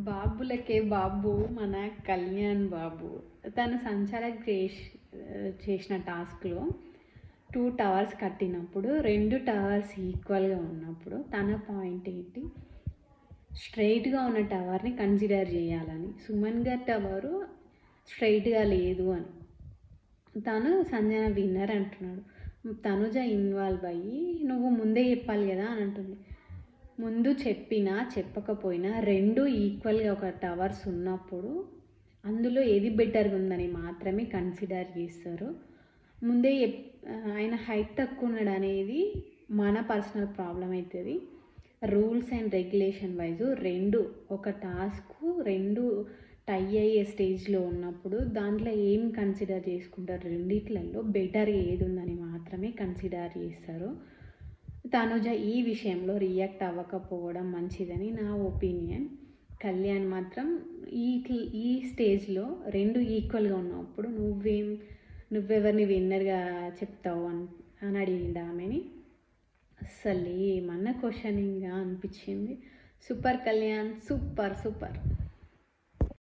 బాబులకే బాబు మన కళ్యాణ్ బాబు. తను సంచాలక్ చేసిన టాస్క్‌లో 2 టవర్స్ కట్టినప్పుడు 2 టవర్స్ ఈక్వల్‌గా ఉన్నప్పుడు తన పాయింట్ ఏంటి? స్ట్రెయిట్‌గా ఉన్న టవర్‌ని కన్సిడర్ చేయాలని. సుమన్ గారి టవరు స్ట్రెయిట్‌గా లేదు అని. తను సంజన విన్నర్ అంటున్నాడు. తనుజ ఇన్వాల్వ్ అయ్యి నువ్వు ముందే చెప్పాలి కదా అని అంటుంది. ముందు చెప్పినా చెప్పకపోయినా 2 ఈక్వల్గా ఒక టవర్స్ ఉన్నప్పుడు అందులో ఏది బెటర్గా ఉందని మాత్రమే కన్సిడర్ చేస్తారు. ముందే ఆయన హైట్ తక్కువ ఉన్నాడు అనేది మన పర్సనల్ ప్రాబ్లం అవుతుంది. రూల్స్ అండ్ రెగ్యులేషన్ వైజు 2 ఒక టాస్క్ 2 టై అయ్యే స్టేజ్లో ఉన్నప్పుడు దాంట్లో ఏం కన్సిడర్ చేసుకుంటారు? రెండిట్లలో బెటర్ ఏది ఉందని మాత్రమే కన్సిడర్ చేస్తారు. తనుజ ఈ విషయంలో రియాక్ట్ అవ్వకపోవడం మంచిదని నా ఒపీనియన్. కళ్యాణ్ మాత్రం ఈ స్టేజ్లో 2 ఈక్వల్గా ఉన్నప్పుడు నువ్వెవరిని విన్నర్గా చెప్తావు అని అడిగిండు ఆమెని. అస్సలు ఏమన్నా క్వశ్చనింగ్గా అనిపించింది. Super Kalyan, super.